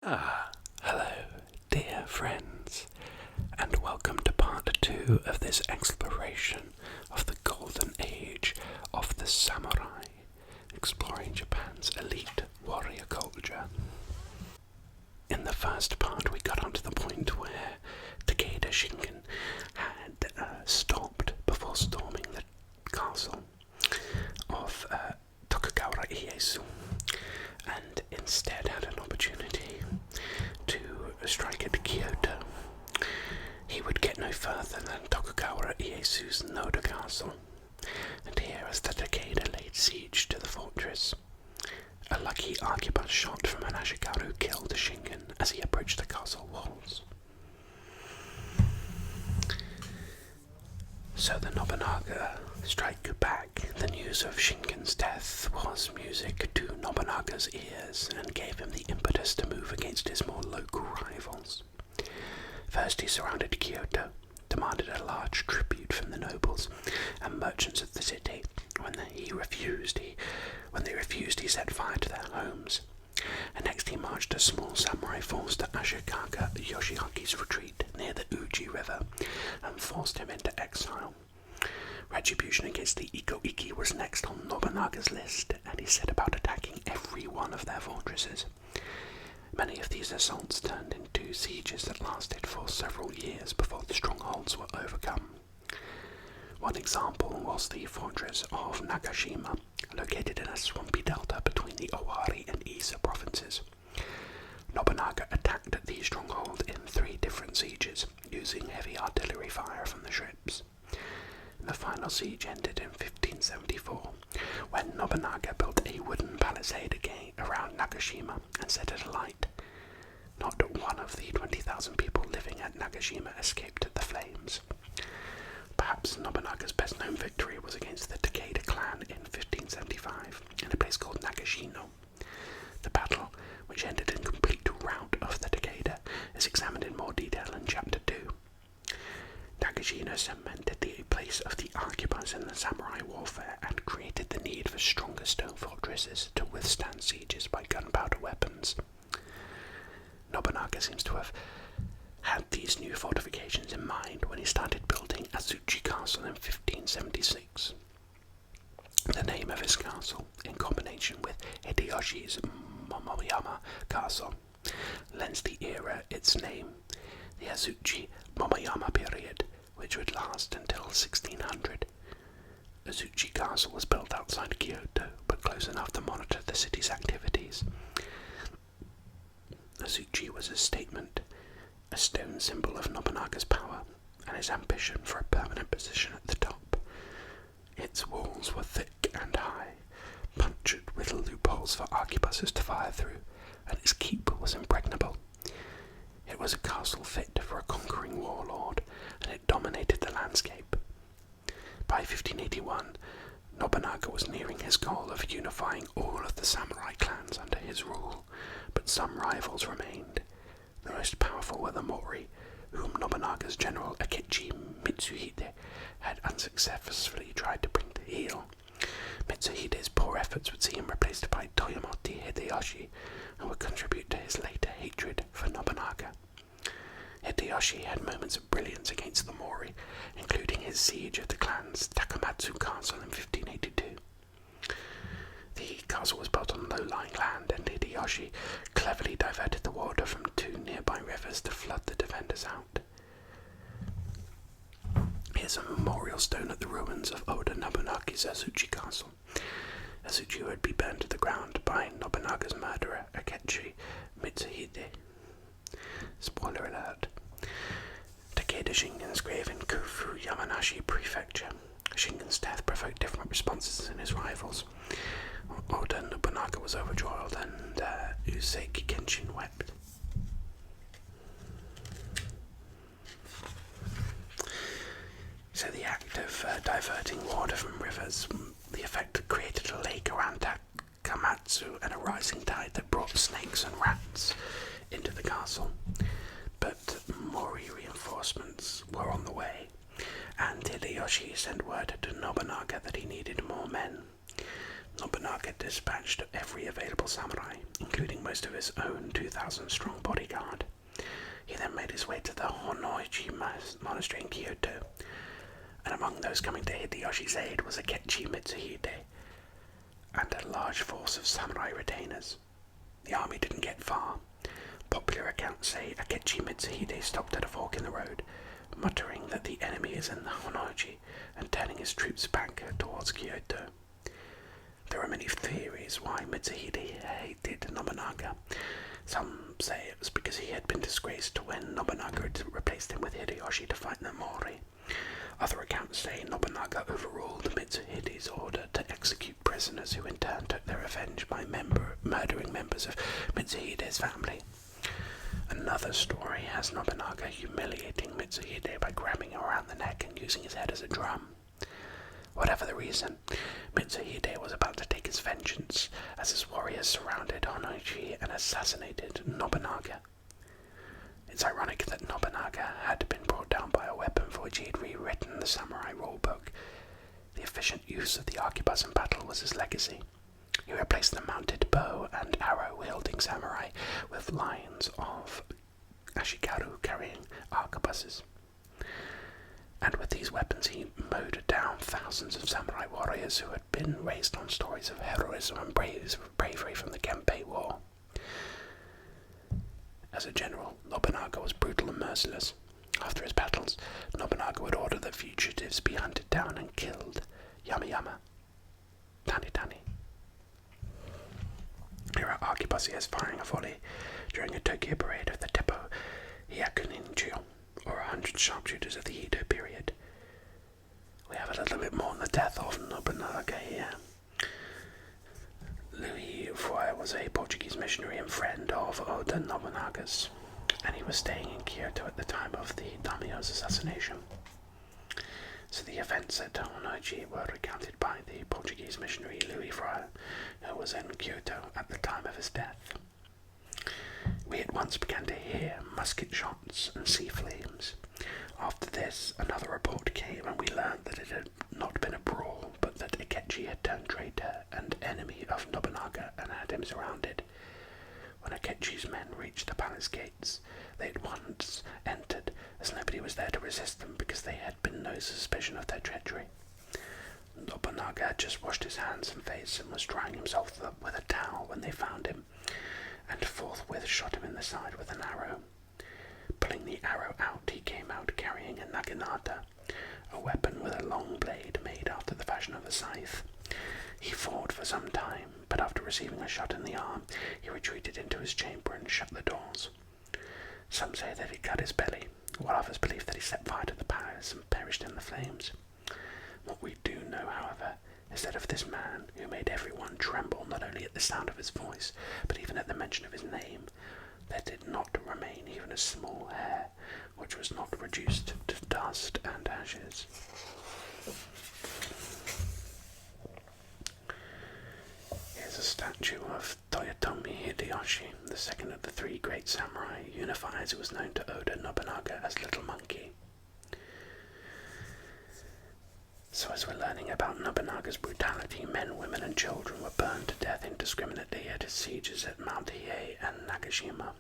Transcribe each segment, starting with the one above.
Hello, dear friends, and welcome to part 2 of this exploration of the golden age of the samurai, exploring Japan's elite warrior culture. In the first part, we got onto the point where Takeda Shingen had stopped before storming the castle of Tokugawa Ieyasu, and instead had an opportunity to strike at Kyoto. He would get no further than Tokugawa Ieyasu's Noda castle, and here as the Takeda laid siege to the fortress, a lucky arquebus shot from an Ashigaru killed the Shingen as he approached the castle walls. So the Nobunaga strike back. The news of Shingen's death was music to Nobunaga's ears and gave him the impetus to move against his more local rivals. First he surrounded Kyoto, demanded a large tribute from the nobles and merchants of the city. When they refused, he set fire to their homes. And next he marched a small samurai force to Ashikaga Yoshihaki's retreat near the Uji River and forced him into exile. Retribution against the Iko-Iki was next on Nobunaga's list, and he set about attacking every one of their fortresses. Many of these assaults turned into sieges that lasted for several years before the strongholds were overcome. One example was the fortress of Nagashima, located in a swampy delta between the Owari and Ise provinces. Nobunaga attacked the stronghold in 3 different sieges, using heavy artillery fire from the ships. The final siege ended in 1574, when Nobunaga built a wooden palisade around Nagashima and set it alight. Not one of the 20,000 people living at Nagashima escaped the flames. Perhaps Nobunaga's best-known victory was against the Takeda clan in 1575, in a place called Nagashino. The battle, which ended in complete rout of the Takeda, is examined in more detail in Chapter 2. Nagashino cemented the place of the arquebus in the samurai warfare and created the need for stronger stone fortresses to withstand sieges by gunpowder weapons. Nobunaga seems to have had these new fortifications in mind when he started building Azuchi Castle in 1576. The name of his castle, in combination with Hideyoshi's Momoyama Castle, lends the era its name, the Azuchi Momoyama period, which would last until 1600. Azuchi Castle was built outside Kyoto, but close enough to monitor the city's activities. Azuchi was a statement, a stone symbol of Nobunaga's power and his ambition for a permanent position at the top. Its walls were thick and high, punctured with loopholes for arquebuses to fire through, and its keep was impregnable. It was a castle fit for a conquering warlord, and it dominated the landscape. By 1581, Nobunaga was nearing his goal of unifying all of the samurai clans under his rule, but some rivals remained. The most powerful were the Mori, whom Nobunaga's general Akechi Mitsuhide had unsuccessfully tried to bring to heel. Mitsuhide's poor efforts would see him replaced by Toyotomi Hideyoshi, and would contribute to his later hatred for Nobunaga. Hideyoshi had moments of brilliance against the Mori, including his siege of the clan's Takamatsu Castle in 1582. The castle was built on low-lying land, and Hideyoshi cleverly diverted the water from 2 nearby rivers to flood the defenders out. Here's a memorial stone at the ruins of Oda Nobunaga's Azuchi Castle. Azuchi would be burned to the ground by Nobunaga's murderer, Akechi Mitsuhide. Spoiler alert. Takeda Shingen's grave in Kufu, Yamanashi Prefecture. Shingen's death provoked different responses in his rivals. Oda Nobunaga was overjoyed, and Useki Kenshin wept. So the act of diverting water from rivers, the effect created a lake around Takamatsu and a rising tide that brought snakes and rats into the castle. But Mori reinforcements were on the way, and Hideyoshi sent word to Nobunaga that he needed more men. Nobunaga dispatched every available samurai, including composed of his own 2,000-strong bodyguard. He then made his way to the Honoichi monastery in Kyoto, and among those coming to Hideyoshi's aid was Akechi Mitsuhide and a large force of samurai retainers. The army didn't get far. Popular accounts say Akechi Mitsuhide stopped at a fork in the road, muttering that the enemy is in the Honoichi and turning his troops back towards Kyoto. There are many theories why Mitsuhide hated Nobunaga. Some say it was because he had been disgraced when Nobunaga had replaced him with Hideyoshi to fight the Mori. Other accounts say Nobunaga overruled Mitsuhide's order to execute prisoners, who in turn took their revenge by murdering members of Mitsuhide's family. Another story has Nobunaga humiliating Mitsuhide by grabbing him around the neck and using his head as a drum. Whatever the reason, Mitsuhide was about to take his vengeance as his warriors surrounded Honoichi and assassinated Nobunaga. It's ironic that Nobunaga had been brought down by a weapon for which he had rewritten the samurai rulebook. The efficient use of the arquebus in battle was his legacy. He replaced the mounted bow and arrow-wielding samurai with lines of ashikaru carrying arquebuses. And with these weapons he mowed down thousands of samurai warriors who had been raised on stories of heroism and bravery from the Genpei War. As a general, Nobunaga was brutal and merciless. After his battles, Nobunaga would order that fugitives be hunted down and killed. Yama yama. Tani tani. Here are arquebusiers firing a volley during a Tokyo parade of the Teppo Hyakuninjo, or 100 sharpshooters of the Edo period. We have a little bit more on the death of Nobunaga here. Louis Foy was a Portuguese missionary and friend of Oda Nobunaga's, and he was staying in Kyoto at the time of the daimyo's assassination. So the events at Honoichi were recounted by the Portuguese missionary Louis Foy, who was in Kyoto at the time of his death. We at once began to hear musket shots and see flames. After this, another report came, and we learned that it had not been a brawl, but that Akechi had turned traitor and enemy of Nobunaga and had him surrounded. When Akechi's men reached the palace gates, they at once entered, as nobody was there to resist them because there had been no suspicion of their treachery. Nobunaga had just washed his hands and face and was drying himself up with a towel when they found him, and forthwith shot him in the side with an arrow. Pulling the arrow out, he came out carrying a naginata, a weapon with a long blade made after the fashion of a scythe. He fought for some time, but after receiving a shot in the arm, he retreated into his chamber and shut the doors. Some say that he cut his belly, while others believe that he set fire to the palace and perished in the flames. What we do know, however, is that of this man, who made everyone tremble not only at the sound of his voice, but even at the mention of his name, there did not remain even a small hair which was not reduced to dust and ashes. Here's a statue of Toyotomi Hideyoshi, the second of the three great samurai unifiers who was known to Oda Nobunaga as Little Monkey. So as we're learning about Nobunaga's brutality, men, women and children were burned to death indiscriminately at his sieges at Mount Hiei and Nagashima.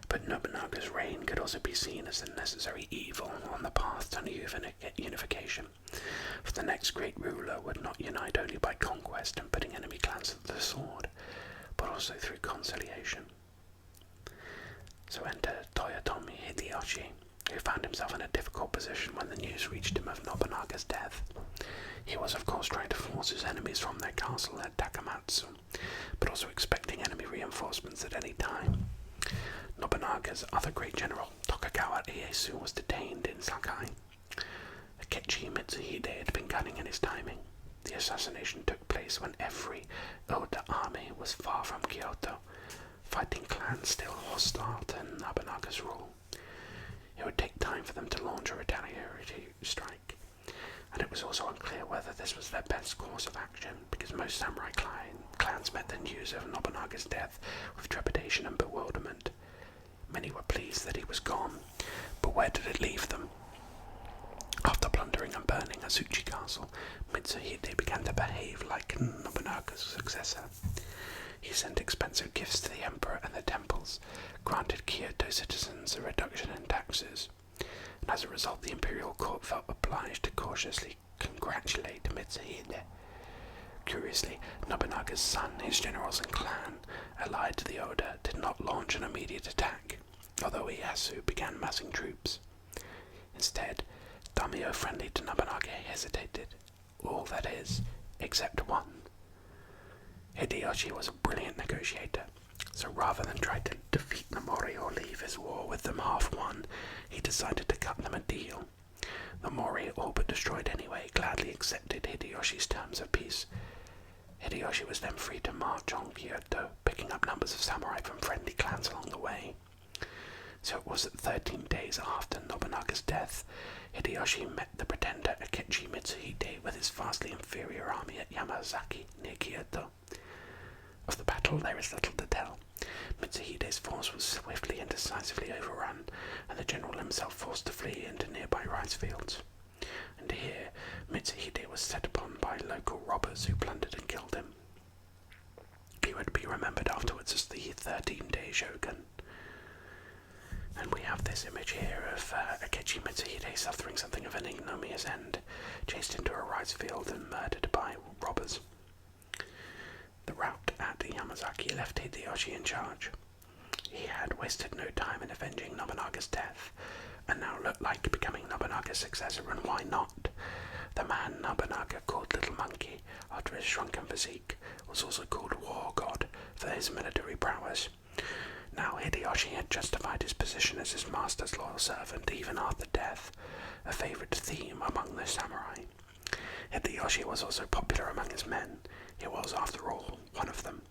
But Nobunaga's reign could also be seen as a necessary evil on the path to unification, for the next great ruler would not unite only by conquest and putting enemy clans to the sword, but also through conciliation. So enter Toyotomi Hideyoshi, who found himself in a difficult position when the news reached him of Nobunaga's death. He was of course trying to force his enemies from their castle at Takamatsu, but also expecting enemy reinforcements at any time. Nobunaga's other great general, Tokugawa Ieyasu, was detained in Sakai. Akechi Mitsuhide had been cunning in his timing. The assassination took place when every Oda army was far from Kyoto, fighting clans still hostile to Nobunaga's rule. It would take time for them to launch a retaliatory strike, and it was also unclear whether this was their best course of action, because most samurai clans met the news of Nobunaga's death with trepidation and bewilderment. Many were pleased that he was gone, but where did it leave them? After plundering and burning Asuchi Castle, Mitsuhide began to behave like Nobunaga's successor. He sent expensive gifts to the emperor and the temples, granted Kyoto citizens a reduction in taxes, and as a result the imperial court felt obliged to cautiously congratulate Mitsuhide. Curiously, Nobunaga's son, his generals and clan, allied to the Oda, did not launch an immediate attack, although Ieyasu began massing troops. Instead, daimyo friendly to Nobunaga hesitated, all that is, except one. Hideyoshi was a brilliant negotiator, so rather than try to defeat the Mori or leave his war with them half won, he decided to cut them a deal. The Mori, all but destroyed anyway, gladly accepted Hideyoshi's terms of peace. Hideyoshi was then free to march on Kyoto, picking up numbers of samurai from friendly clans along the way. So it was that 13 days after Nobunaga's death, Hideyoshi met the pretender Akechi Mitsuhide with his vastly inferior army at Yamazaki, near Kyoto. Of the battle there is little to tell. Mitsuhide's force was swiftly and decisively overrun, and the general himself forced to flee into nearby rice fields. And here Mitsuhide was set upon by local robbers who plundered and killed him. He would be remembered afterwards as the 13-day shogun. And we have this image here of Akechi Mitsuhide suffering something of an ignominious end, chased into a rice field and murdered by robbers. The rout at Yamazaki left Hideyoshi in charge. He had wasted no time in avenging Nobunaga's death, and now looked like becoming Nobunaga's successor, and why not? The man Nobunaga called Little Monkey, after his shrunken physique, was also called War God for his military prowess. Now Hideyoshi had justified his position as his master's loyal servant even after death, a favourite theme among the samurai. Hideyoshi was also popular among his men. He was, after all, one of them.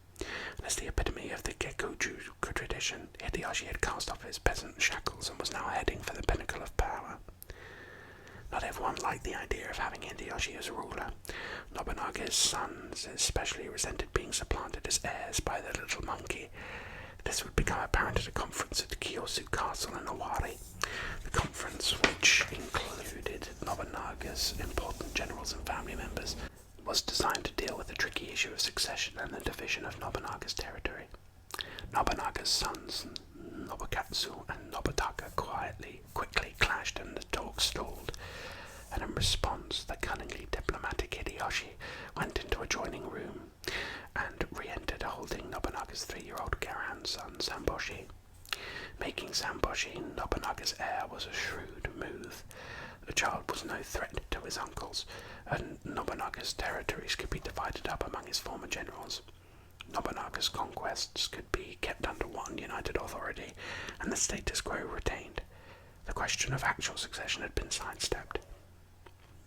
And as the epitome of the Gekkoju tradition, Hideyoshi had cast off his peasant shackles and was now heading for the pinnacle of power. Not everyone liked the idea of having Hideyoshi as ruler. Nobunaga's sons especially resented being supplanted as heirs by the Little Monkey. This would become apparent at a conference at Kiyosu Castle in Owari. The conference, which included Nobunaga's important generals and family members, was designed to deal with the tricky issue of succession and the division of Nobunaga's territory. Nobunaga's sons, Nobukatsu and Nobutaka, quickly clashed and the talks stalled, and in response the cunningly diplomatic Hideyoshi went into a adjoining room and re-entered holding Nobunaga's 3-year-old grandson Samboshi. Making Samboshi Nobunaga's heir was a shrewd move. The child was no threat to his uncles, and Nobunaga's territories could be divided up among his former generals. Nobunaga's conquests could be kept under one united authority, and the status quo retained. The question of actual succession had been sidestepped.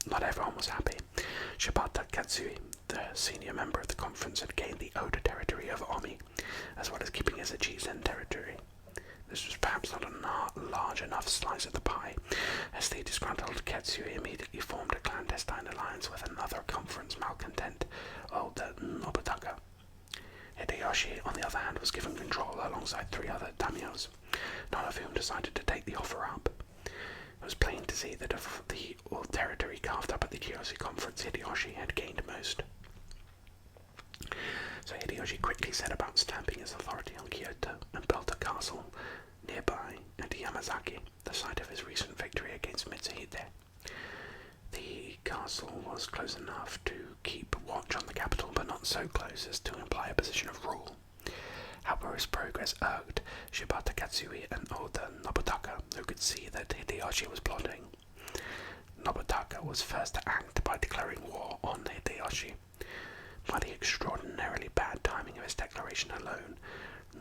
Not everyone was happy. Shibata Katsui, the senior member of the conference, had gained the Oda territory of Omi, as well as keeping his Echizen territory. This was perhaps not a large enough slice of the pie, as the disgruntled Katsui immediately formed a clandestine alliance with another conference malcontent, Oda Nobunaga. Hideyoshi, on the other hand, was given control alongside 3 other daimyos, none of whom decided to take the offer up. It was plain to see that of the territory carved up at the Kiyosu conference, Hideyoshi had gained most. So Hideyoshi quickly set about stamping his authority on Kyoto and built a castle nearby at Yamazaki, the site of his recent victory against Mitsuhide. The castle was close enough to keep watch on the capital, but not so close as to imply a position of rule. However, his progress irked Shibata Katsui and Oda Nobunaga, who could see that Hideyoshi was plotting. Nobunaga was first to act by declaring war on Hideyoshi. By the extraordinarily bad timing of his declaration alone,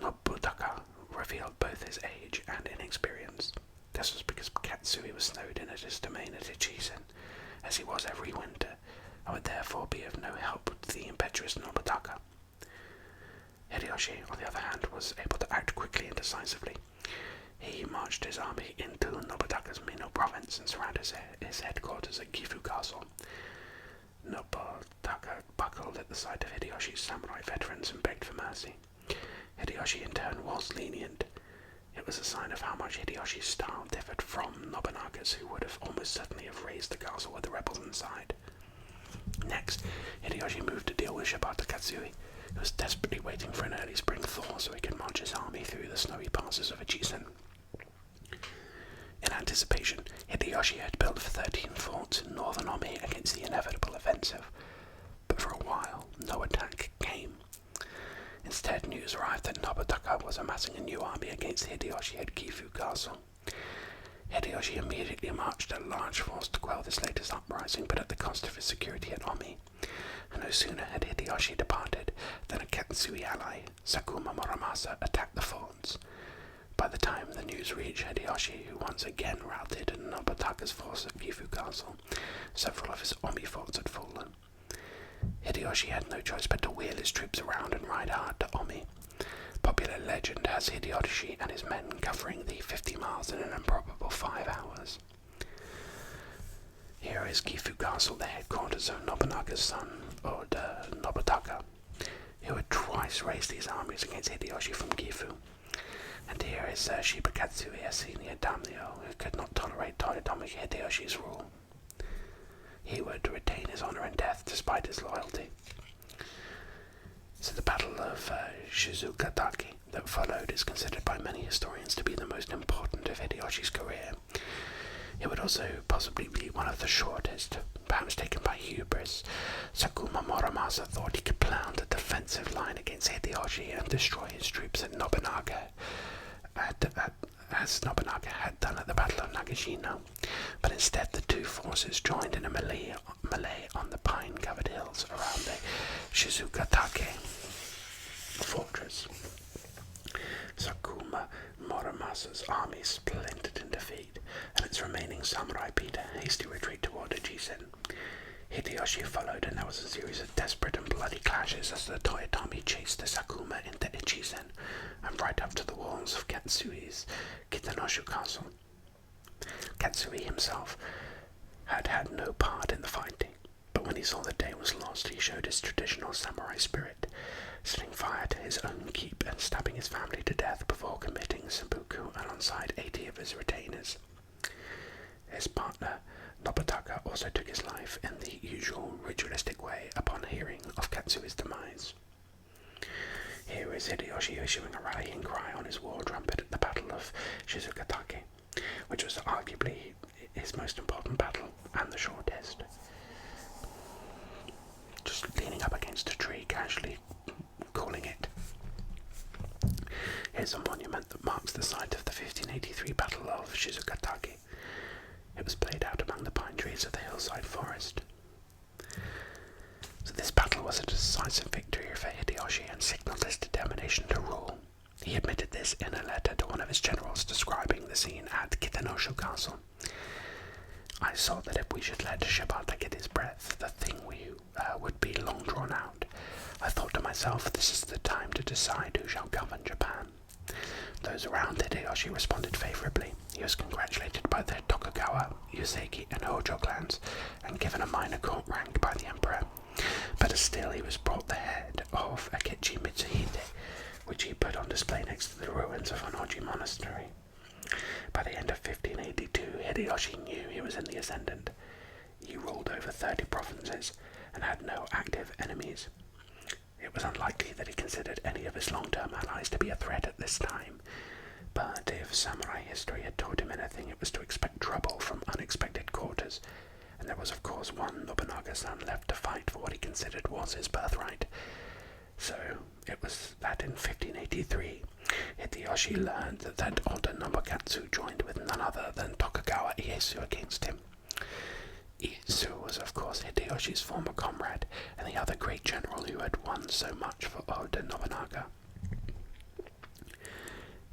Nobunaga revealed both his age and inexperience. This was because Katsui was snowed in at his domain at Echizen, as he was every winter, and would therefore be of no help to the impetuous Nobunaga. Hideyoshi, on the other hand, was able to act quickly and decisively. He marched his army into Nobunaga's Mino province and surrounded his headquarters at Gifu Castle. Nobunaga buckled at the sight of Hideyoshi's samurai veterans and begged for mercy. Hideyoshi in turn was lenient. It was a sign of how much Hideyoshi's style differed from Nobunaga's, who would have almost certainly have razed the castle with the rebels inside. Next, Hideyoshi moved to deal with Shibata Katsui, He was desperately waiting for an early spring thaw so he could march his army through the snowy passes of Echizen. In anticipation, Hideyoshi had built 13 forts in northern Omi against the inevitable offensive, but for a while no attack came. Instead, news arrived that Nobunaga was amassing a new army against Hideyoshi at Gifu Castle. Hideyoshi immediately marched a large force to quell this latest uprising, but at the cost of his security at Omi. And no sooner had Hideyoshi departed than a Katsui ally, Sakuma Muramasa, attacked the forts. By the time the news reached Hideyoshi, who once again routed Nobunaga's force at Gifu Castle, several of his Omi forts had fallen. Hideyoshi had no choice but to wheel his troops around and ride hard to Omi. Popular legend has Hideyoshi and his men covering the 50 miles in an improbable 5 hours. Here is Gifu Castle, the headquarters of Nobunaga's son, Oda Nobunaga, who had twice raised his armies against Hideyoshi from Gifu. And here is Shiba Katsui, a senior daimyo who could not tolerate Toyotomi Hideyoshi's rule. He would retain his honor in death despite his loyalty. So the Battle of Shizugatake that followed is considered by many historians to be the most important of Hideyoshi's career. It would also possibly be one of the shortest, perhaps taken by hubris. Sakuma Muramasa thought he could plant a defensive line against Hideyoshi and destroy his troops at Nobunaga, as Nobunaga had done at the Battle of Nagashino, but instead the two forces joined in a melee on the pine-covered hills around the Shizugatake fortress. Sakuma Muramasa's army splintered in defeat, and its remaining samurai beat a hasty retreat toward Echizen. Hideyoshi followed, and there was a series of desperate and bloody clashes as the Toyotomi chased the Sakuma into Echizen and right up to the walls of Katsui's Kitanoshu Castle. Katsui himself had had no part in the fighting, but when he saw the day was lost, he showed his traditional samurai spirit, setting fire to his own keep and stabbing his family to death before committing seppuku alongside 80 of his retainers. His partner, Nobunaga, also took his life in the usual ritualistic way upon hearing of Katsui's demise. Here is Hideyoshi issuing a rallying cry on his war trumpet at the Battle of Shizugatake, which was arguably his most important battle and the shortest. Just leaning up against a tree, casually calling it. Here's a monument that marks the site of the 1583 Battle of Shizugatake. It was played out among the pine trees of the hillside forest. So this battle was a decisive victory for Hideyoshi and signaled his determination to rule. He admitted this in a letter to one of his generals describing the scene at Kitanoshu Castle. I saw that if we should let Shibata get his breath, the thing would be long drawn out. I thought to myself, this is the time to decide who shall govern Japan. Those around Hideyoshi responded favourably. He was congratulated by the Tokugawa, Yuseki, and Hojo clans, and given a minor court rank by the emperor. Better still, he was brought the head of Akechi Mitsuhide, which he put on display next to the ruins of Honoji Monastery. By the end of 1582, Hideyoshi knew he was in the ascendant. He ruled over 30 provinces and had no active enemies. It was unlikely that he considered any of his long-term allies to be a threat at this time, but if samurai history had taught him anything, it was to expect trouble from unexpected quarters, and there was of course one Nobunaga's son left to fight for what he considered was his birthright. So it was that in 1583, Hideyoshi learned that Oda Nobunaga joined with none other than Tokugawa Ieyasu against him. Ieyasu was of course Hideyoshi's former comrade and the other great general who had won so much for Oda Nobunaga.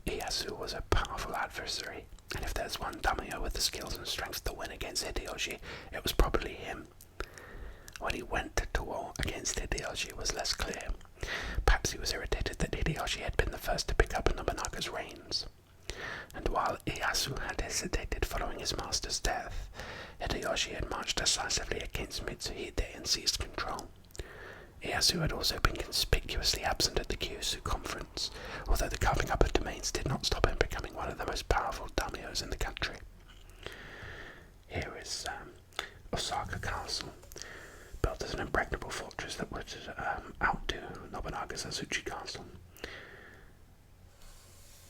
Ieyasu was a powerful adversary, and if there's one daimyo with the skills and strength to win against Hideyoshi, it was probably him. When he went to war against Hideyoshi, it was less clear. Perhaps he was irritated that Hideyoshi had been the first to pick up Nobunaga's reins. And while Ieyasu had hesitated following his master's death, Hideyoshi had marched decisively against Mitsuhide and seized control. Ieyasu had also been conspicuously absent at the Kyushu conference, although the carving up of domains did not stop him becoming one of the most powerful daimyos in the country. Here is Osaka Castle. built as an impregnable fortress that would outdo Nobunaga's Azuchi castle.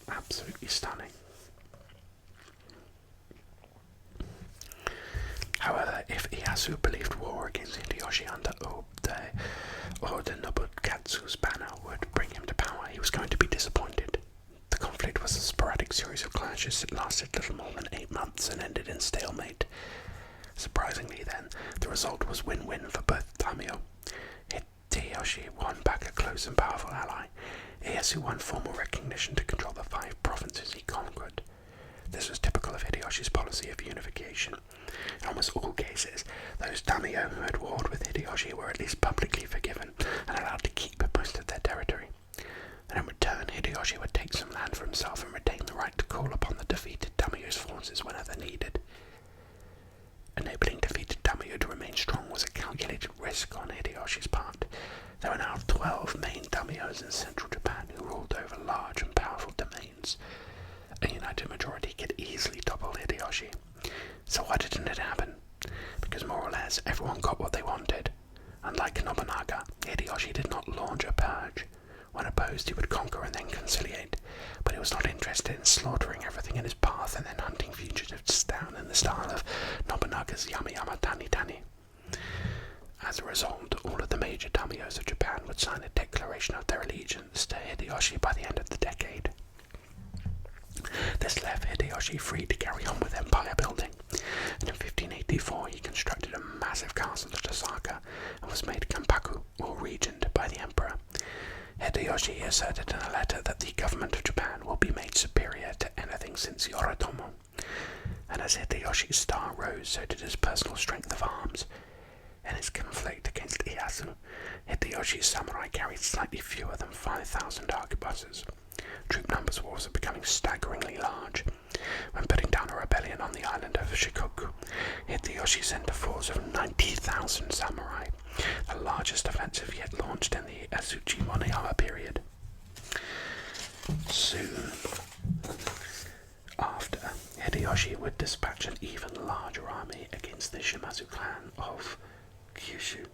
Absolutely stunning. However, if Ieyasu believed war against Hideyoshi under Oda Nobunaga's banner would bring him to power, he was going to be disappointed. The conflict was a sporadic series of clashes that lasted little more than 8 months and ended in stalemate. Surprisingly then, the result was win-win for both daimyo. Hideyoshi won back a close and powerful ally. Ieyasu won formal recognition to control the 5 provinces he conquered. This was typical of Hideyoshi's policy of unification. In almost all cases, those daimyo who had warred with Hideyoshi were at least publicly forgiven and allowed to keep most of their territory. And in return, Hideyoshi would take some land for himself and retain the right to call upon the defeated daimyo's forces whenever needed. Enabling defeated daimyo to remain strong was a calculated risk on Hideyoshi's part. There were now 12 main daimyos in central Japan who ruled over large and powerful domains. A united majority could easily topple Hideyoshi. So why didn't it happen? Because more or less everyone got what they wanted. Unlike Nobunaga, Hideyoshi did not launch a purge. When opposed, he would conquer and then conciliate, but he was not interested in slaughtering everything in his path and then hunting fugitives down in the style of Nobunaga's Yama Yama Tani Tani. As a result, all of the major daimyos of Japan would sign a declaration of their allegiance to Hideyoshi by the end of the decade. This left Hideyoshi free to carry on with empire building, and in 1584 he constructed a massive castle at Osaka and was made Kanpaku, or regent, by the emperor. Hideyoshi asserted in a letter that the government of Japan will be made superior to anything since Yoritomo, and as Hideyoshi's star rose, so did his personal strength of arms. In his conflict against Ieyasu, Hideyoshi's samurai carried slightly fewer than 5,000 arquebuses. Troop numbers were also becoming staggeringly large. When putting down a rebellion on the island of Shikoku, Hideyoshi sent a force of 90,000 samurai, the largest offensive yet launched in the Azuchi Monoyama period. Soon after, Hideyoshi would dispatch an even larger army against the Shimazu clan of Kyushu.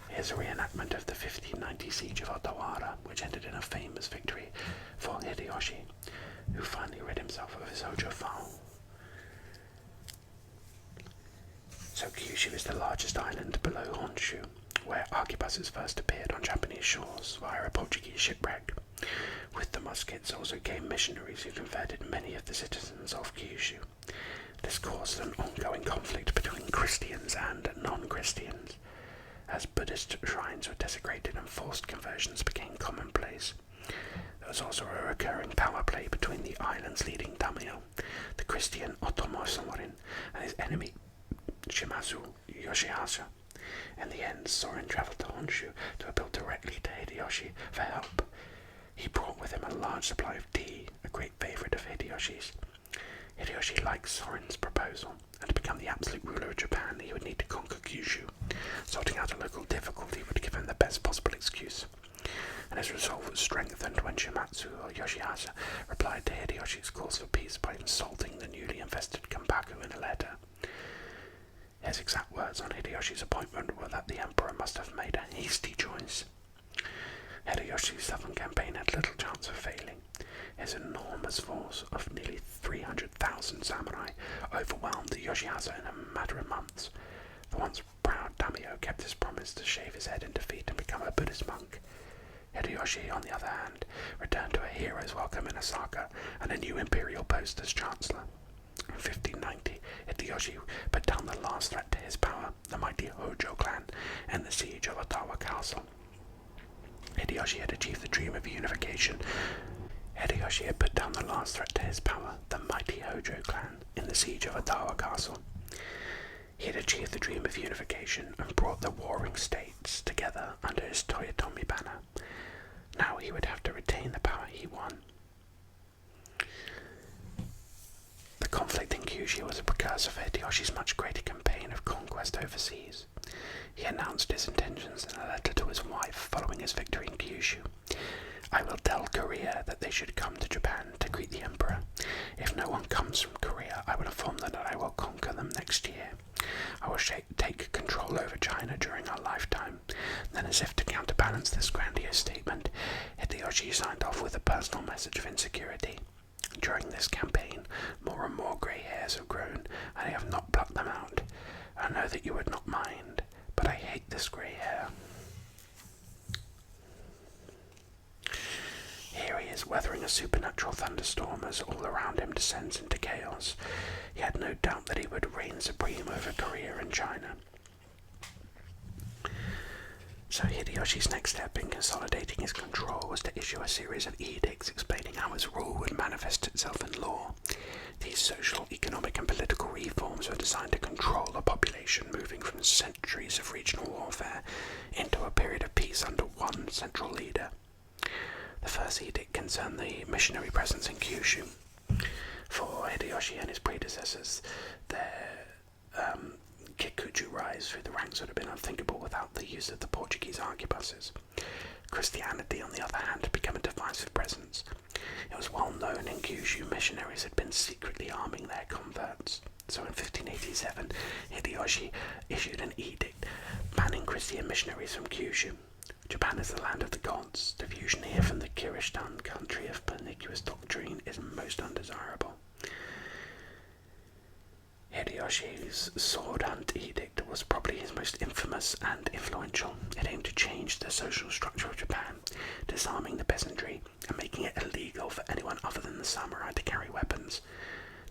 Here's a reenactment of the 1590 siege of Otawara, which ended in a famous victory for Hideyoshi, who finally rid himself of his Hojo foe. So Kyushu is the largest island below Honshu, where arquebuses first appeared on Japanese shores via a Portuguese shipwreck. With the muskets also came missionaries who converted many of the citizens of Kyushu. This caused an ongoing conflict between Christians and non-Christians. As Buddhist shrines were desecrated and forced conversions became commonplace. There was also a recurring power play between the island's leading daimyo, the Christian Otomo Sorin, and his enemy Shimazu Yoshihashi. In the end, Sorin travelled to Honshu to appeal directly to Hideyoshi for help. He brought with him a large supply of tea, a great favourite of Hideyoshi's. Hideyoshi liked Sorin's proposal, and to become the absolute ruler of Japan, he would need to conquer Kyushu. Sorting out a local difficulty would give him the best possible excuse, and his resolve was strengthened when Shimazu Yoshihashi replied to Hideyoshi's calls for peace by insulting the newly invested Kanpaku in a letter. His exact words on Hideyoshi's appointment were that the emperor must have made a hasty choice. Hideyoshi's southern campaign had little chance of failing. His enormous force of nearly 300,000 samurai overwhelmed the Yoshihashi in a matter of months. The once proud daimyo kept his promise to shave his head in defeat and become a Buddhist monk. Hideyoshi, on the other hand, returned to a hero's welcome in Osaka and a new imperial post as chancellor. In 1590, Hideyoshi put down the last threat to his power, the mighty Hojo clan, in the siege of Ottawa Castle. Hideyoshi had achieved the dream of unification. Hideyoshi had put down the last threat to his power, the mighty Hojo clan, in the siege of Ottawa Castle. He had achieved the dream of unification and brought the warring states together under his Toyotomi banner. Now he would have to retain the power he won. The conflict in Kyushu was a precursor for Hideyoshi's much greater campaign of conquest overseas. He announced his intentions in a letter to his wife following his victory in Kyushu. I will tell Korea that they should come to Japan to greet the emperor. If no one comes from Korea, I will inform them that I will conquer them next year. I will take control over China during our lifetime. insecurity. During this campaign, more and more grey hairs have grown, and I have not plucked them out. I know that you would not mind, but I hate this grey hair. Here he is weathering a supernatural thunderstorm as all around him descends into chaos. He had no doubt that he would reign supreme over Korea and China. So Hideyoshi's next step in consolidating his control was to issue a series of edicts explaining how his rule would manifest itself in law. These social, economic and political reforms were designed to control a population moving from centuries of regional warfare into a period of peace under one central leader. The first edict concerned the missionary presence in Kyushu. For Hideyoshi and his predecessors, their Kikuju rise through the ranks would have been unthinkable without the use of the Portuguese arquebuses. Christianity, on the other hand, had become a divisive presence. It was well known in Kyushu missionaries had been secretly arming their converts. So in 1587, Hideyoshi issued an edict banning Christian missionaries from Kyushu. Japan is the land of the gods. Diffusion here from the Kiristan country of pernicious doctrine is most undesirable. Hideyoshi's sword hunt edict was probably his most infamous and influential. It aimed to change the social structure of Japan, disarming the peasantry and making it illegal for anyone other than the samurai to carry weapons.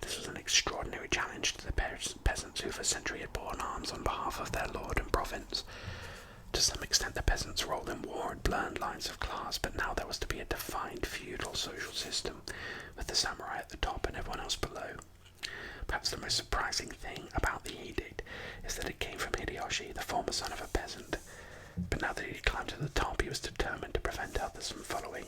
This was an extraordinary challenge to the peasants who for a century had borne arms on behalf of their lord and province. To some extent the peasants' role in war had blurred lines of class, but now there was to be a defined feudal social system, with the samurai at the top and everyone else below. Perhaps the most surprising thing about the edict is that it came from Hideyoshi, the former son of a peasant. But now that he had climbed to the top, he was determined to prevent others from following.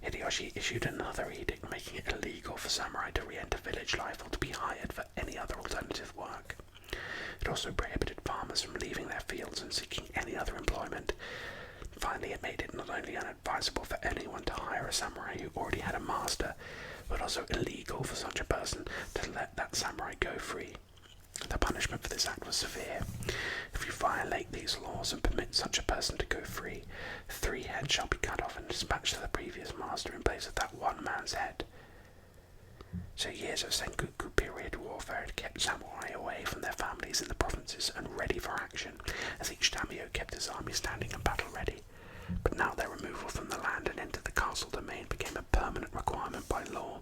Hideyoshi issued another edict making it illegal for samurai to re-enter village life or to be hired for any other alternative work. It also prohibited farmers from leaving their fields and seeking any other employment. Finally, it made it not only unadvisable for anyone to hire a samurai who already had a master, but also illegal for such a person to let that samurai go free. The punishment for this act was severe. If you violate these laws and permit such a person to go free, 3 heads shall be cut off and dispatched to the previous master in place of that one man's head. So years of Sengoku period warfare had kept samurai away from their families in the provinces and ready for action, as each daimyo kept his army standing and battle ready. But now their removal from the land and into the castle domain became a permanent requirement by law.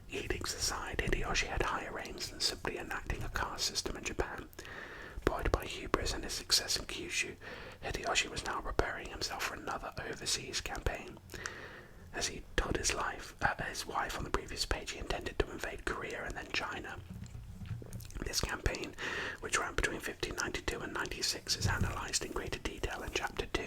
Edicts aside, Hideyoshi had higher aims than simply enacting a caste system in Japan. Buoyed by hubris and his success in Kyushu, Hideyoshi was now preparing himself for another overseas campaign. As he told his wife on the previous page, he intended to invade Korea and then China. This campaign, which ran between 1592 and 96, is analysed in greater detail in Chapter 2.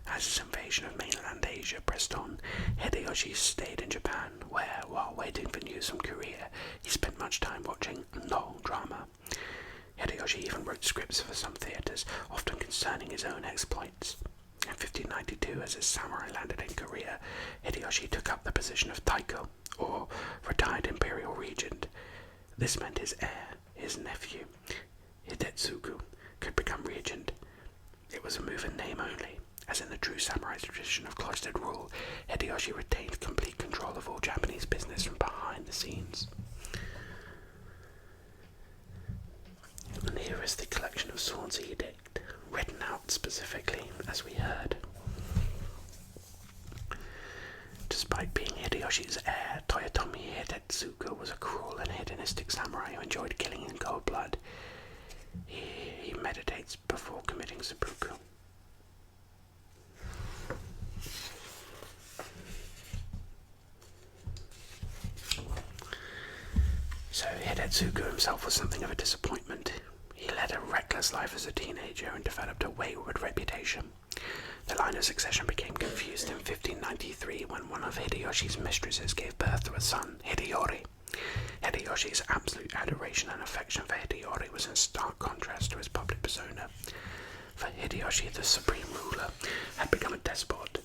As his invasion of mainland Asia pressed on, Hideyoshi stayed in Japan, where, while waiting for news from Korea, he spent much time watching no drama. Hideyoshi even wrote scripts for some theatres, often concerning his own exploits. In 1592, as his samurai landed in Korea, Hideyoshi took up the position of Taiko, or retired imperial regent. This meant his heir, his nephew, Hidetsugu, could become regent. It was a move in name only. As in the true samurai tradition of cloistered rule, Hideyoshi retained complete control of all Japanese business from behind the scenes. And here is the collection of swords edict, written out specifically, as we heard. Despite being Hideyoshi's heir, Toyotomi Hidetsugu was a cruel and hedonistic samurai who enjoyed killing in cold blood. He meditates before committing seppuku. So Hidetsugu himself was something of a disappointment. He led a reckless life as a teenager and developed a wayward reputation. The line of succession became confused in 1593 when one of Hideyoshi's mistresses gave birth to a son, Hideyori. Hideyoshi's absolute adoration and affection for Hideyori was in stark contrast to his public persona. For Hideyoshi, the supreme ruler, had become a despot.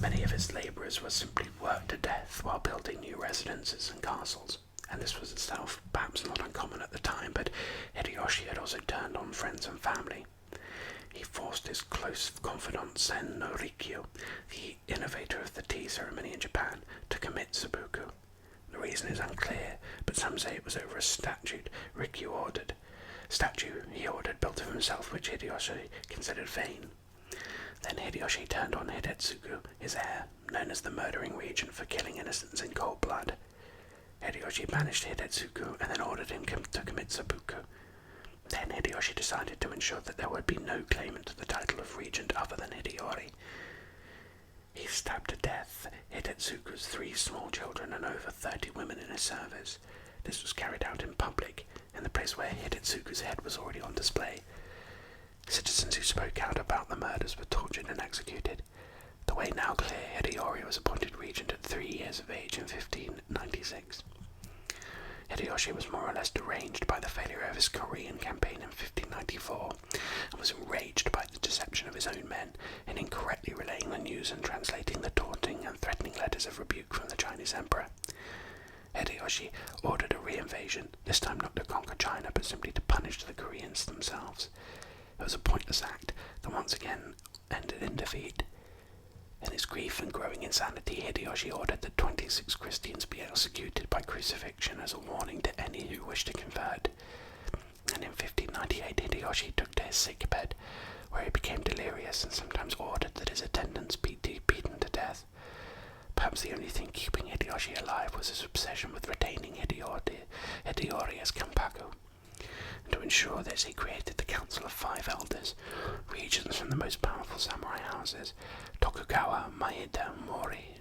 Many of his labourers were simply worked to death while building new residences and castles. And this was itself perhaps not uncommon at the time, but Hideyoshi had also turned on friends and family. he forced his close confidant Sen no Rikyo, the innovator of the tea ceremony in Japan, to commit seppuku. The reason is unclear, but some say it was over a statue Rikyo ordered. He ordered built of himself, which Hideyoshi considered vain. Then Hideyoshi turned on Hidetsugu, his heir, known as the murdering regent for killing innocents in cold blood. Hideyoshi banished Hidetsugu and then ordered him to commit seppuku. Then Hideyoshi decided to ensure that there would be no claimant to the title of regent other than Hideyori. He stabbed to death Hidetsugu's 3 small children and over 30 women in his service. This was carried out in public, in the place where Hidetsugu's head was already on display. Citizens who spoke out about the murders were tortured and executed. The way now clear, Hideyori was appointed regent at 3 years of age in 1596. Hideyoshi was more or less deranged by the failure of his Korean campaign in 1594, and was enraged by the deception of his own men in incorrectly relaying the news and translating the taunting and threatening letters of rebuke from the Chinese emperor. Hideyoshi ordered a re-invasion, this time not to conquer China, but simply to punish the Koreans themselves. It was a pointless act that once again ended in defeat. In his grief and growing insanity, Hideyoshi ordered that 26 Christians be executed by crucifixion as a warning to any who wished to convert. And in 1598, Hideyoshi took to his sick bed, where he became delirious and sometimes ordered that his attendants be beaten to death. Perhaps the only thing keeping Hideyoshi alive was his obsession with retaining Hideyori as Kanpaku. And to ensure this, he created the Council of 5 Elders, regents from the most powerful samurai houses, Tokugawa, Maeda, Mori,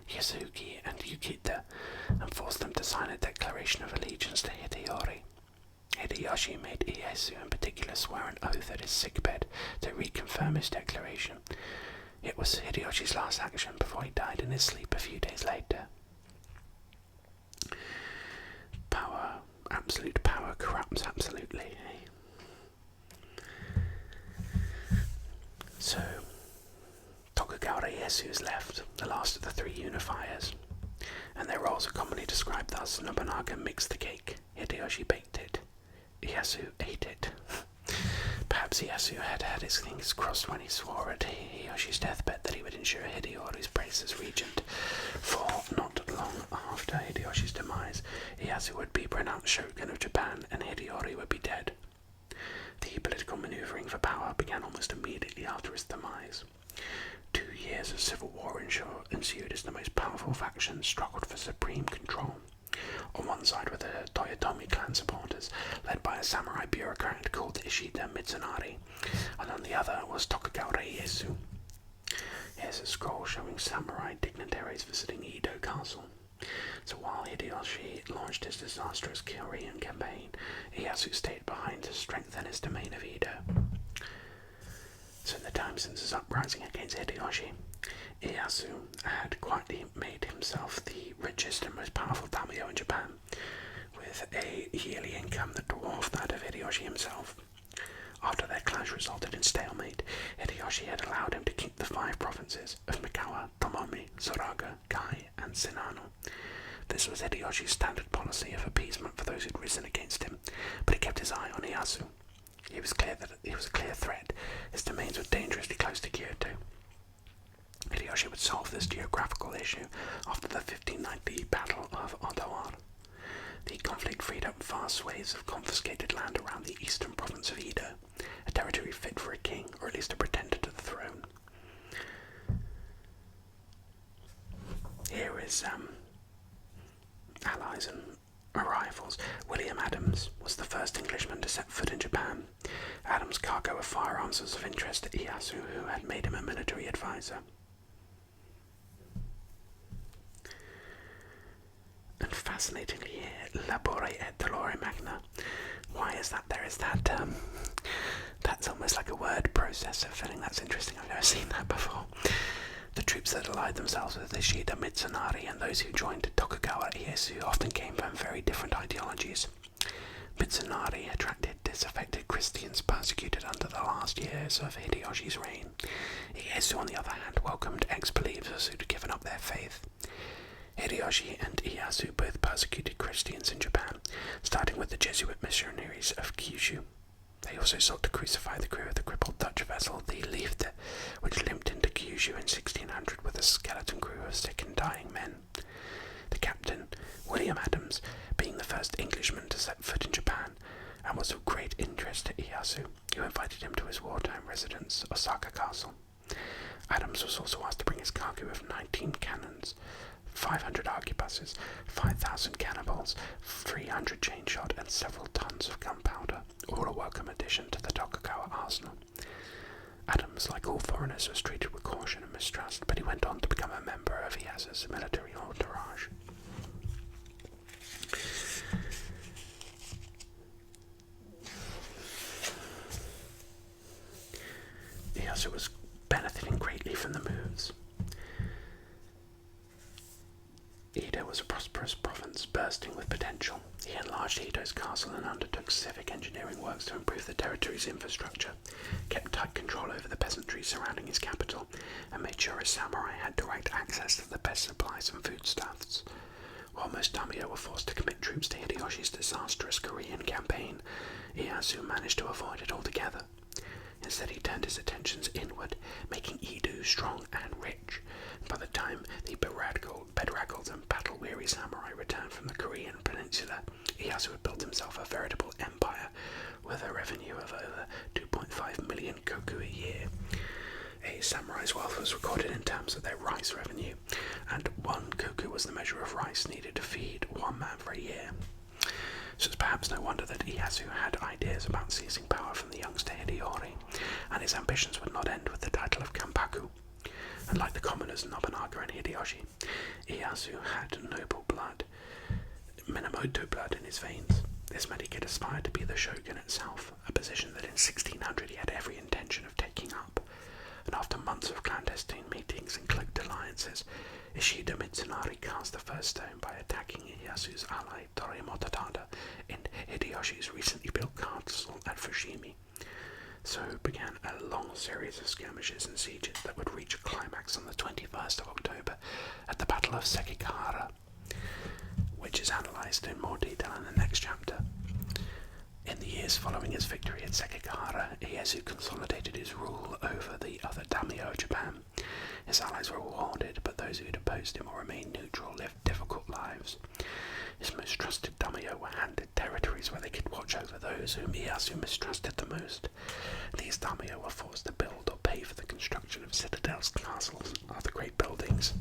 Yasugi, and Yukita, and forced them to sign a declaration of allegiance to Hideyori. Hideyoshi made Ieyasu in particular swear an oath at his sickbed to reconfirm his declaration. It was Hideyoshi's last action before he died in his sleep a few days later. Power, absolute power, corrupts absolutely. So, Tokugawa Ieyasu is left, the last of the 3 unifiers, and their roles are commonly described thus: Nobunaga mixed the cake, Hideyoshi baked it, Ieyasu ate it. Perhaps Ieyasu had his things crossed when he swore at Hideyoshi's deathbed that he would ensure Hideyori's place as regent, for not long after Hideyoshi's demise, Ieyasu would be pronounced shogun of Japan and Hideyori would be dead. The political maneuvering for power began almost immediately after his demise. 2 years of civil war ensued as the most powerful factions struggled for supreme control. On one side were the Toyotomi clan supporters, led by a samurai bureaucrat called Ishida Mitsunari, and on the other was Tokugawa Ieyasu. Here's a scroll showing samurai dignitaries visiting Edo Castle. So while Hideyoshi launched his disastrous Korean campaign, Ieyasu stayed behind to strengthen his domain of Edo. So in the time since his uprising against Hideyoshi, Ieyasu had quietly made himself the richest and most powerful daimyo in Japan, with a yearly income that dwarfed that of Hideyoshi himself. After their clash resulted in stalemate, Hideyoshi had allowed him to keep the 5 provinces of Mikawa, Tomomi, Suraga, Kai, and Shinano. This was Hideyoshi's standard policy of appeasement for those who had risen against him, but he kept his eye on Ieyasu. It was clear that he was a clear threat. His domains were dangerously close to Kyoto. Hideyoshi would solve this geographical issue after the 1590 Battle of Odawa. The conflict freed up vast swathes of confiscated land around the eastern province of Edo, a territory fit for a king, or at least a pretender to the throne. Here is allies and arrivals. William Adams was the first Englishman to set foot in Japan. Adams' cargo of firearms was of interest to Ieyasu, who had made him a military advisor. And fascinatingly here, labore et dolore magna. Why is that? There is that, that's almost like a word processor feeling. That's interesting. I've never seen that before. The troops that allied themselves with Ishida Mitsunari and those who joined Tokugawa Ieyasu often came from very different ideologies. Mitsunari attracted disaffected Christians persecuted under the last years of Hideyoshi's reign. Ieyasu, on the other hand, welcomed ex-believers who had given up their faith. Hideyoshi and Ieyasu both persecuted Christians in Japan, starting with the Jesuit missionaries of Kyushu. They also sought to crucify the crew of the crippled Dutch vessel, the Liefde, which limped into Kyushu in 1600 with a skeleton crew of sick and dying men. The captain, William Adams, being the first Englishman to set foot in Japan, and was of great interest to Ieyasu, who invited him to his wartime residence, Osaka Castle. Adams was also asked to bring his cargo of 19 cannons, 500 arquebuses, 5,000 cannonballs, 300 chain shot, and several tons of gunpowder, all a welcome addition to the Tokugawa arsenal. Adams, like all foreigners, was treated with caution and mistrust, but he went on to become a member of Ieyasu's military entourage. Ieyasu was benefiting greatly from the moves. Edo was a prosperous province bursting with potential. He enlarged Edo's castle and undertook civic engineering works to improve the territory's infrastructure, kept tight control over the peasantry surrounding his capital, and made sure his samurai had direct access to the best supplies and foodstuffs. While most daimyo were forced to commit troops to Hideyoshi's disastrous Korean campaign, Ieyasu managed to avoid it altogether. Instead, he turned his attentions inward, making Edo strong and rich. By the time the bedraggled and battle-weary samurai returned from the Korean peninsula, Ieyasu had built himself a veritable empire with a revenue of over 2.5 million koku a year. A samurai's wealth was recorded in terms of their rice revenue, and 1 koku was the measure of rice needed to feed 1 man for a year. So it's perhaps no wonder that Ieyasu had ideas about seizing power from the youngster Hideyoshi, and his ambitions would not end with the title of Kanpaku. Unlike the commoners Nobunaga and Hideyoshi, Ieyasu had noble blood, Minamoto blood in his veins. This meant he could aspire to be the shogun itself, a position that in 1600 he had every intention of taking up. And after months of clandestine meetings and cloaked alliances, Ishida Mitsunari cast the first stone by attacking Ieyasu's ally Toriyama Tada in Hideyoshi's recently built castle at Fushimi. So began a long series of skirmishes and sieges that would reach a climax on the 21st of October at the Battle of Sekigahara, which is analysed in more detail in the next chapter. In the years following his victory at Sekigahara, Ieyasu consolidated his rule over the other daimyo of Japan. His allies were rewarded, but those who had opposed him or remained neutral lived difficult lives. His most trusted daimyo were handed territories where they could watch over those whom Ieyasu mistrusted the most. These daimyo were forced to build or pay for the construction of citadels, castles, and other great buildings.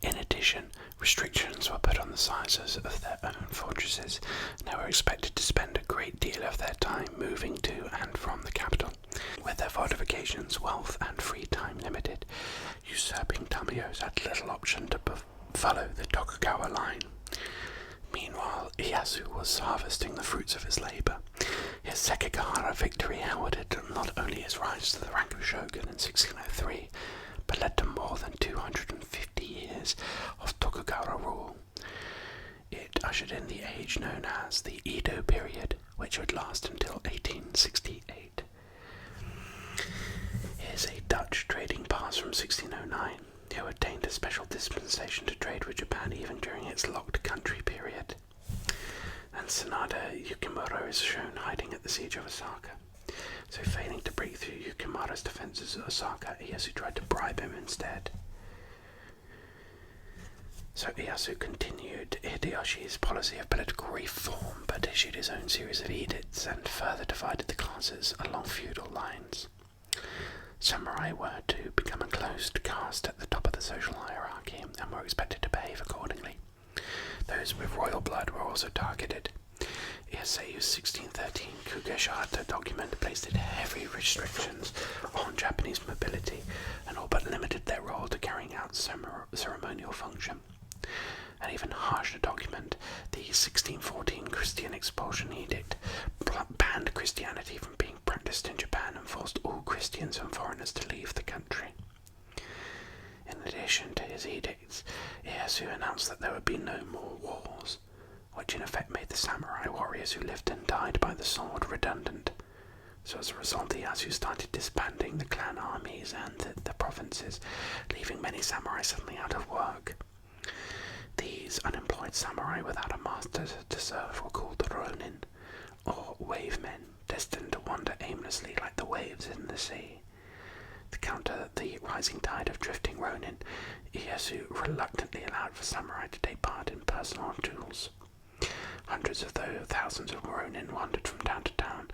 In addition, restrictions were put on the sizes of their own fortresses, and they were expected to spend a great deal of their time moving to and from the capital. With their fortifications, wealth, and free time limited, usurping daimyos had little option to follow the Tokugawa line. Meanwhile, Ieyasu was harvesting the fruits of his labour. His Sekigahara victory heralded not only his rise to the rank of shogun in 1603, but led to more than 250 years of Tokugawa rule. It ushered in the age known as the Edo period, which would last until 1868. Here's a Dutch trading pass from 1609, who obtained a special dispensation to trade with Japan even during its locked country period. And Sanada Yukimura is shown hiding at the siege of Osaka. So failing to break through Yukimura's defences at Osaka, Ieyasu tried to bribe him instead. So Ieyasu continued Hideyoshi's policy of political reform, but issued his own series of edicts and further divided the classes along feudal lines. Samurai were to become a closed caste at the top of the social hierarchy and were expected to behave accordingly. Those with royal blood were also targeted. Ieyasu's 1613 Kugeshata document placed heavy restrictions on Japanese mobility and all but limited their role to carrying out ceremonial function. An even harsher document, the 1614 Christian Expulsion Edict, banned Christianity from being practiced in Japan and forced all Christians and foreigners to leave the country. In addition to his edicts, Ieyasu announced that there would be no more wars, which in effect made the samurai warriors who lived and died by the sword redundant. So as a result, Ieyasu started disbanding the clan armies and the provinces, leaving many samurai suddenly out of work. These unemployed samurai without a master to serve were called ronin, or wave men. destined to wander aimlessly like the waves in the sea. To counter the rising tide of drifting ronin, Ieyasu reluctantly allowed for samurai to take part in personal duels. Hundreds of thousands of ronin wandered from town to town,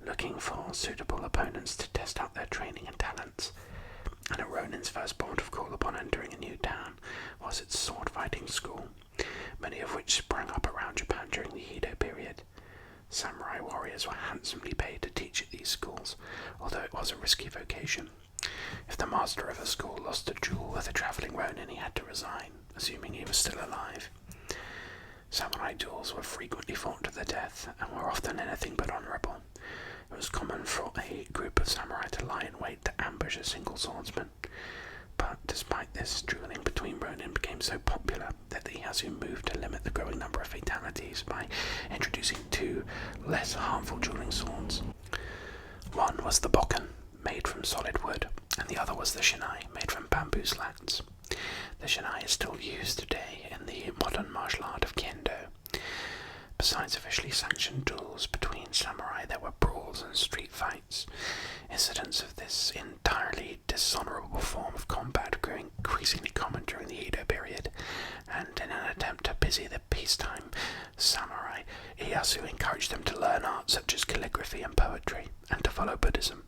looking for suitable opponents to test out their training and talents. And a ronin's first port of call upon entering a new town was its sword-fighting school, many of which sprang up around Japan during the Edo period. Samurai warriors were handsomely paid to teach at these schools, although it was a risky vocation. If the master of a school lost a duel with a travelling ronin, he had to resign, assuming he was still alive. Samurai duels were frequently fought to the death, and were often anything but honourable. It was common for a group of samurai to lie in wait to ambush a single swordsman. But despite this, duelling between ronin became so popular that Ieyasu moved to limit the growing number of fatalities by introducing two less harmful dueling swords. One was the bokken, made from solid wood, and the other was the shinai, made from bamboo slats. The shinai is still used today in the modern martial art of kendo. Besides officially sanctioned duels between samurai, there were brawls and street fights. Incidents of this entirely dishonourable form of combat grew increasingly common during the Edo period, and in an attempt to busy the peacetime samurai, Ieyasu encouraged them to learn arts such as calligraphy and poetry, and to follow Buddhism.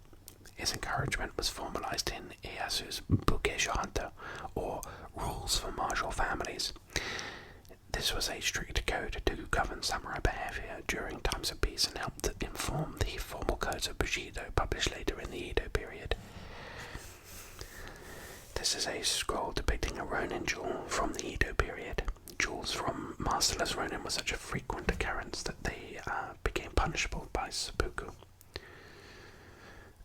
His encouragement was formalised in Ieyasu's Bushido, or Rules for Martial Families. This was a strict code to govern samurai behaviour during times of peace and helped inform the formal codes of bushido published later in the Edo period. This is a scroll depicting a ronin duel from the Edo period. Duels from masterless ronin were such a frequent occurrence that they became punishable by seppuku.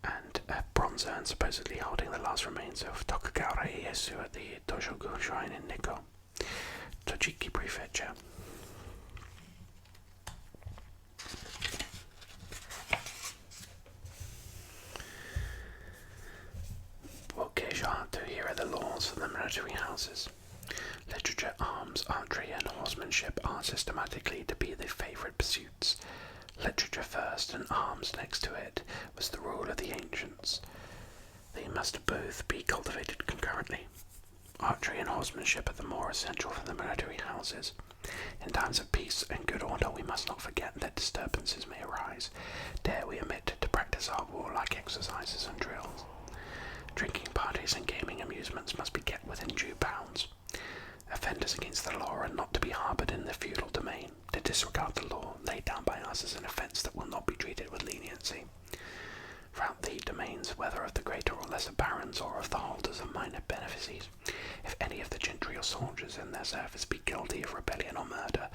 And a bronze urn supposedly holding the last remains of Tokugawa Ieyasu at the Doshogu Shrine in Nikko, Tochigi Prefecture. Here are the laws for the military houses. Literature, arms, archery, and horsemanship are systematically to be the favourite pursuits. Literature first and arms next to it was the rule of the ancients. They must both be cultivated concurrently. Archery and horsemanship are the more essential for the military houses. In times of peace and good order, we must not forget that disturbances may arise. Dare we omit to practice our warlike exercises and drills. Drinking parties and gaming amusements must be kept within due bounds. Offenders against the law are not to be harboured in the feudal domain. To disregard the law laid down by us is an offence that will not be treated with leniency. Throughout the domains, whether of the greater or lesser barons or of the holders of minor benefices, if any of the gentry or soldiers in their service be guilty of rebellion or murder,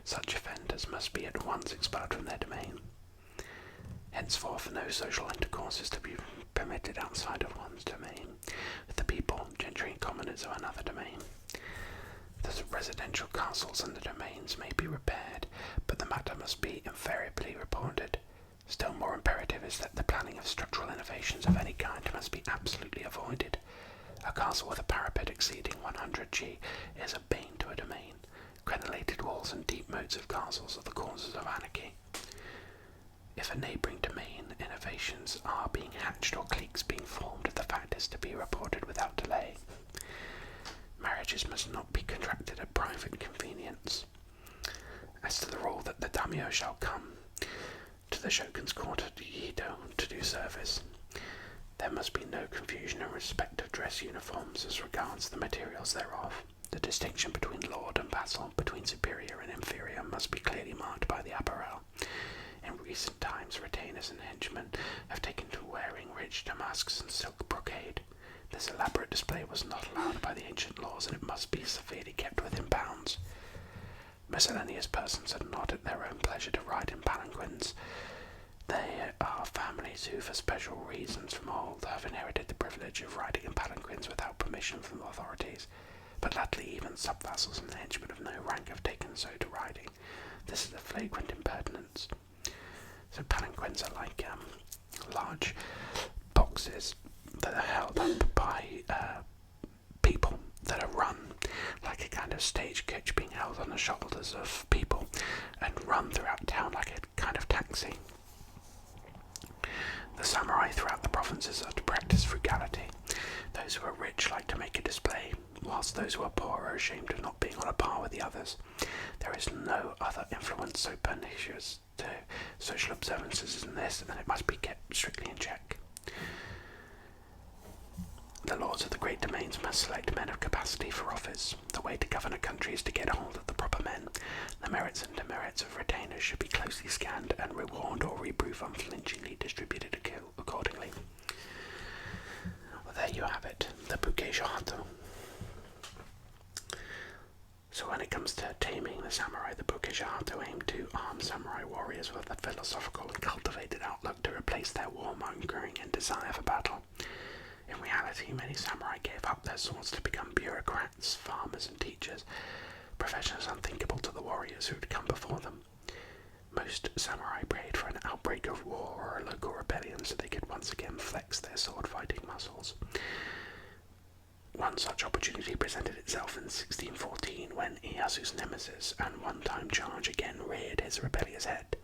such offenders must be at once expelled from their domain. Henceforth, no social intercourse is to be permitted outside of one's domain, with the people, gentry and commoners of another domain. The residential castles and the domains may be repaired, but the matter must be invariably reported. Still more imperative is that the planning of structural innovations of any kind must be absolutely avoided. A castle with a parapet exceeding 100 g is a bane to a domain. Crenellated walls and deep moats of castles are the causes of anarchy. If a neighbouring domain innovations are being hatched or cliques being formed, the fact is to be reported without delay. Marriages must not be contracted at private convenience. As to the rule that the daimyo shall come to the shogun's court at Edo to do service, there must be no confusion in respect of dress uniforms as regards the materials thereof. The distinction between lord and vassal, between superior and inferior, must be clearly marked by the apparel. In recent times, retainers and henchmen have taken to wearing rich damasks and silk brocade. This elaborate display was not allowed by the ancient laws, and it must be severely kept within bounds. Miscellaneous persons are not at their own pleasure to ride in palanquins. There are families who, for special reasons from old, have inherited the privilege of riding in palanquins without permission from the authorities, but latterly even sub-vassals and henchmen of no rank have taken so to riding. This is a flagrant impertinence. So palanquins are like large boxes that are held up by people that are run like a kind of stagecoach being held on the shoulders of people and run throughout town like a kind of taxi. The samurai throughout the provinces are to practice frugality. Those who are rich like to make a display, whilst those who are poor are ashamed of not being on a par with the others. There is no other influence so pernicious to social observances as this, and it must be kept strictly in check. The lords of the great domains must select men of capacity for office. The way to govern a country is to get hold of the proper men. The merits and demerits of retainers should be closely scanned, and reward or reproof unflinchingly distributed accordingly. Well, there you have it, the Bukeshihato. So when it comes to taming the samurai, the Bukeshihato aim to arm samurai warriors with a philosophical and cultivated outlook to replace their warmongering and desire for battle. In reality, many samurai gave up their swords to become bureaucrats, farmers and teachers, professions unthinkable to the warriors who had come before them. Most samurai prayed for an outbreak of war or a local rebellion so they could once again flex their sword-fighting muscles. One such opportunity presented itself in 1614 when Ieyasu's nemesis and one-time charge again reared his rebellious head.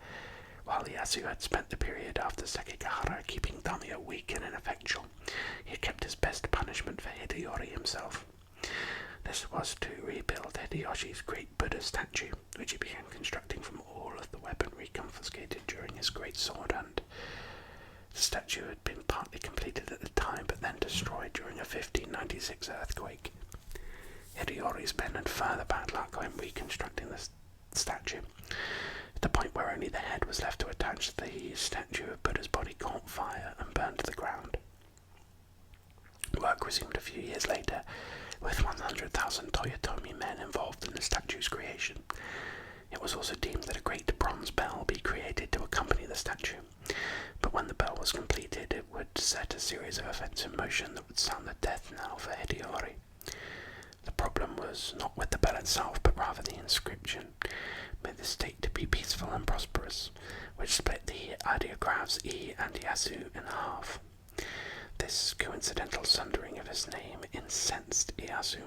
While Ieyasu had spent the period after Sekigahara keeping Daimyo weak and ineffectual, he had kept his best punishment for Hideyori himself. This was to rebuild Hideyoshi's great Buddha statue, which he began constructing from all of the weaponry confiscated during his great sword hunt. The statue had been partly completed at the time, but then destroyed during a 1596 earthquake. Hideyori's men had further bad luck when reconstructing the statue. At the point where only the head was left to attach, the statue of Buddha's body caught fire and burned to the ground. Work resumed a few years later, with 100,000 Toyotomi men involved in the statue's creation. It was also deemed that a great bronze bell be created to accompany the statue, but when the bell was completed, it would set a series of events in motion that would sound the death knell for Hideyori. The problem was not with the bell itself, but rather the inscription, made the state to be peaceful and prosperous, which split the ideographs I and Ieyasu in half. This coincidental sundering of his name incensed Ieyasu.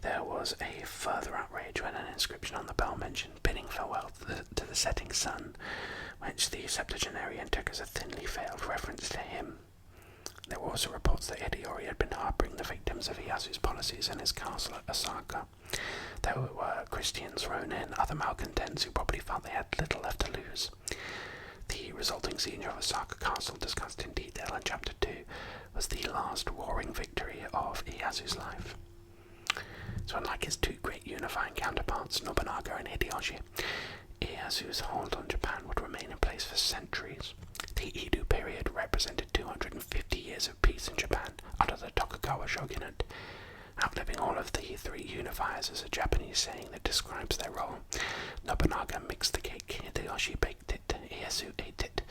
There was a further outrage when an inscription on the bell mentioned bidding farewell to the setting sun, which the septuagenarian took as a thinly veiled reference to him. There were also reports that Hideyori had been harbouring the victims of Ieyasu's policies in his castle at Osaka. There were Christians, Ronin, other malcontents who probably felt they had little left to lose. The resulting siege of Osaka Castle, discussed in detail in Chapter 2, was the last warring victory of Ieyasu's life. So unlike his two great unifying counterparts, Nobunaga and Hideyoshi, Ieyasu's hold on Japan would remain in place for centuries. The Edo period represented 250 years of peace in Japan under the Tokugawa shogunate. Outliving all of the three unifiers is a Japanese saying that describes their role. Nobunaga mixed the cake, Hideyoshi baked it, Ieyasu ate it.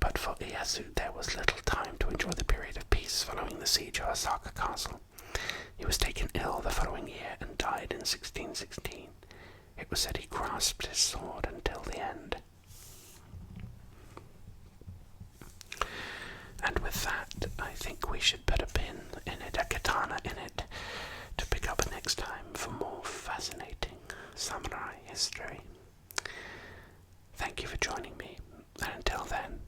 But for Ieyasu there was little time to enjoy the period of peace following the siege of Osaka Castle. He was taken ill the following year and died in 1616. It was said he grasped his sword until the end. And with that, I think we should put a pin in it, a katana in it, to pick up next time for more fascinating samurai history. Thank you for joining me, and until then,